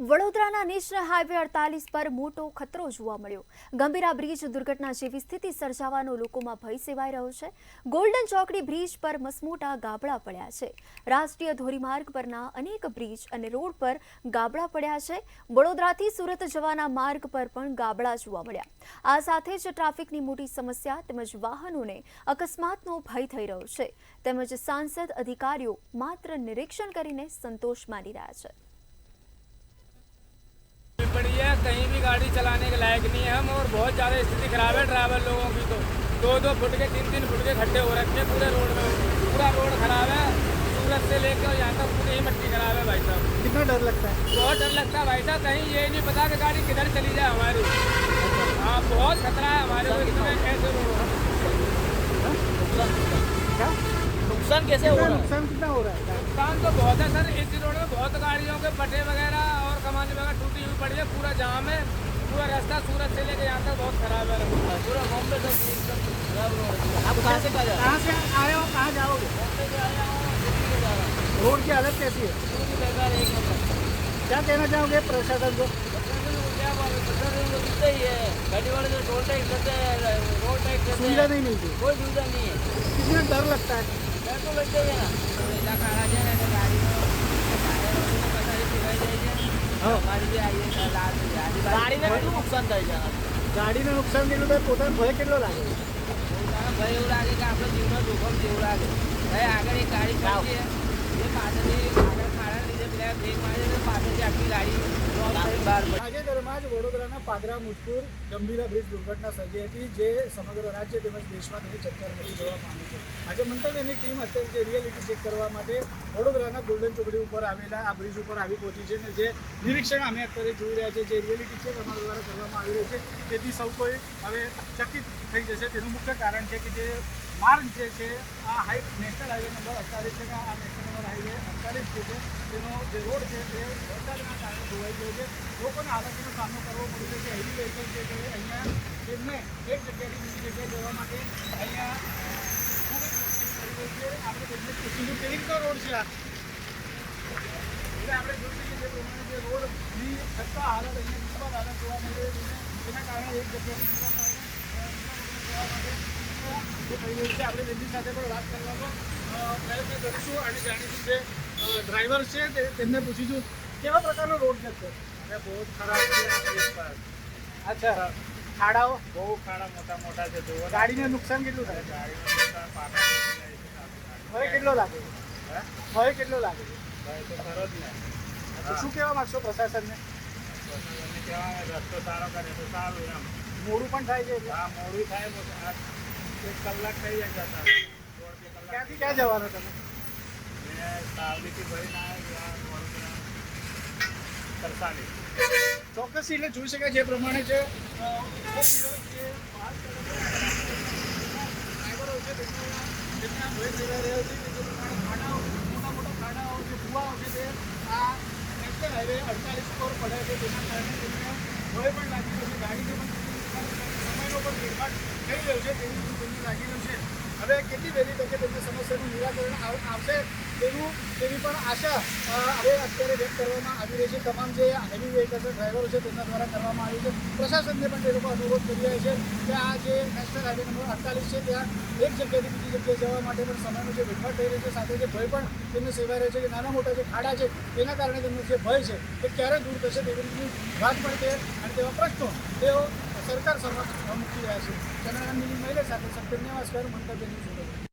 વડોદરાના national highway 48 પર મોટો ખતરો જોવા મળ્યો। ગંભીરા બ્રિજ દુર્ઘટના જેવી સ્થિતિ સર્જાવાનો લોકોમાં ભય સેવાઈ રહ્યો છે। ગોલ્ડન ચોકડી બ્રિજ પર મસમોટા ગાબડા પડ્યા છે। રાષ્ટ્રીય ધોરીમાર્ગ પરના અનેક બ્રિજ અને રોડ પર ગાબડા પડ્યા છે। વડોદરાથી સુરત જવાના માર્ગ પર પણ ગાબડા જોવા મળ્યા। આ સાથે જ ટ્રાફિકની મોટી સમસ્યા તેમજ વાહનોને અકસ્માતનો ભય થઈ રહ્યો છે। તેમજ સાંસદ અધિકારીઓ માત્ર નિરીક્ષણ કરીને સંતોષ માની રહ્યા છે। पड़ी है, कहीं भी गाड़ी चलाने के लायक नहीं है हम, और बहुत ज़्यादा स्थिति खराब है ड्राइवर लोगों की। तो 2-2 फुट के 3-3 फुट के खड्डे हो रखे हैं पूरे रोड में। पूरा रोड खराब है, सूरत से लेकर यहाँ तक पूरी ही मिट्टी खराब है भाई साहब। कितना डर लगता है? बहुत डर लगता है भाई साहब, कहीं ये नहीं पता कि गाड़ी किधर चली जाए हमारी। हाँ, बहुत खतरा है हमारे को इसमें। ऐसे रोड नुकसान कैसे हो रहा है? नुकसान कितना हो रहा है? नुकसान तो बहुत है सर, इस रोड में बहुत गाड़ियों के पट्टे वगैरह और कमान वगैरह टूटी हुई पड़ी है। पूरा जाम है, पूरा रास्ता सूरत से लेकर यहाँ तक बहुत खराब है। पूरा बॉम्बे तक एकदम खराब रोड है। आप कहाँ से आए हो, कहाँ जाओगे? बॉम्बे से आया हूँ। रोड की हालत कैसी है? पूरी बेकार, एक नंबर। क्या कहना चाहोगे प्रशासन को? क्या मिलता ही है, गाड़ी वाले जो टोल टैक्स देते हैं, रोड टैक्स देते सुविधा हैं, नहीं मिलती, कोई सुविधा नहीं है। कितना डर लगता है? डर तो लगता ही है ना। पहला खाना છે ને ગાડી અમારી બી આવી ગાડીને કેટલું નુકસાન થાય છે? ગાડીને નુકસાન થયેલું તો પોતાનો ભય કેટલો લાગે? ભય એવું લાગે કે આપણે જીવનો જોખમ જેવું લાગે। ભાઈ આગળ એક ગાડી પડી છે, એ પાછળથી આગળ ખાડા લીધે પેલા બ્રેક મારી તો પાછળથી આખી ગાડી બહાર પડી। તાજેતરમાં જ વડોદરાના પાદરા મુજપુર ગંભીરા બ્રિજ દુર્ઘટના સર્જાઈ હતી, જે સમગ્ર રાજ્ય તેમજ દેશમાં તેની ચર્ચા મચી જવા પામી છે। આજે મંતવ્યની ટીમ અત્યારે જે રિયાલિટી ચેક કરવા માટે વડોદરાના ગોલ્ડન ચોકડી ઉપર આવેલા આ બ્રિજ ઉપર આવી પહોંચી છે, અને જે નિરીક્ષણ અમે અત્યારે જોઈ રહ્યા છે, જે રિયાલિટી ચેક અમારા દ્વારા કરવામાં આવી રહ્યું છે, તેથી સૌ કોઈ હવે ચકિત થઈ જશે। તેનું મુખ્ય કારણ છે કે જે માર્ગ જે છે આ નેશનલ હાઈવે નંબર 48 છે, આ નેશનલ નંબર હાઈવે 48 જે છે તેનો જે રોડ છે તે વરસાદના કારણે ધોવાઈ ગયો છે। લોકોને હાલાકીનો સામનો કરવો પડ્યો છે કે હેવી વ્હીકલ જે છે અહીંયા તેમને એક જગ્યાએથી બીજી જગ્યાએ જવા માટે અહીંયા ખૂબ જ મુશ્કેલી પડી રહી છે। આપણે તેમને પૂછીશું કેવી રીતનો રોડ છે આ, એટલે આપણે જોઈ શકીએ જે પ્રમાણે જે રોડની છતાં હાલત અહીંયા દુષ્કાળ હાલત જોવા મળી રહી છે, તેના કારણે એક જગ્યાએથી બીજા કારણે જવા માટે થઈ રહ્યું છે। આપણે તેમની સાથે પણ વાત કરવાનો પ્રયત્ન કરીશું અને જાણીશું જે ડ્રાઈવર છે તેમને પૂછીશું કેવા પ્રકારનો રોડ છે? अरे बहुत खराब है इस पर। અચ્છા, ખાડાઓ બહુ ખાડા મોટા મોટા છે। જો ગાડીને નુકસાન કેટલું થાય? ગાડીનું નુકસાન પાછળ ભય કેટલો લાગે છે? ભય કેટલો લાગે છે? ભાઈ તો ખરો જ ને। તો શું કહેવા માંગશો પ્રશાસનને? પ્રશાસનને કહેવાય રસ્તો સારો કરે તો સારું એમ। મોડું પણ થાય છે એટલે? હા, મોડું થાય, 1 કલાક થઈ જાય જતા, 1.5-2 કલાક। ક્યાંથી ક્યાં જવાનો તમે? મેં સાવલીથી ભરીને આવ્યો તરસાલી। ચોક્કસ એટલે જોઈ શકાય જે પ્રમાણે છે ડ્રાઈવરો છે તેમના ભય સેવાઈ રહ્યો છે, જે પ્રમાણે ખાડાઓ મોટા મોટા ખાડાઓ જે કુવાઓ છે તે આ નેશનલ હાઈવે 48 પર પડ્યા છે, તેના કારણે તેમને ભય પણ લાગી રહ્યો છે। ગાડીને પણ સમયનો પણ ફેરફાર થઈ રહ્યો છે તેવી તેમને લાગી રહ્યું છે। હવે કેટલી વહેલી તકે તેમની સમસ્યાનું નિરાકરણ આવશે તેની પણ આશા હવે અત્યારે વ્યક્ત કરવામાં આવી રહી છે। તમામ જે હેવી વ્હીકલ ડ્રાઈવરો છે તેમના દ્વારા કરવામાં આવ્યું છે। પ્રશાસનને પણ તે લોકો અનુરોધ કરી રહ્યા છે કે આ જે નેશનલ હાઈવે નંબર 48 છે ત્યાં એક જગ્યાએથી બીજી જગ્યાએ જવા માટે પણ સમયનો જે વેડફાટ થઈ રહ્યો છે, સાથે જે ભય પણ તેમને સેવાઈ રહ્યો છે કે નાના મોટા જે ખાડા છે તેના કારણે તેમનો જે ભય છે તે ક્યારે દૂર થશે તેવી રીતની વાત પણ છે, અને તેવા પ્રશ્નો તેઓ સરકાર સમક્ષ મૂકી રહ્યા છે। ચંદ્રકાંત મહિલા સાથે સત્યન્યાવાસ્કર મંતવ્ય ન્યૂઝ।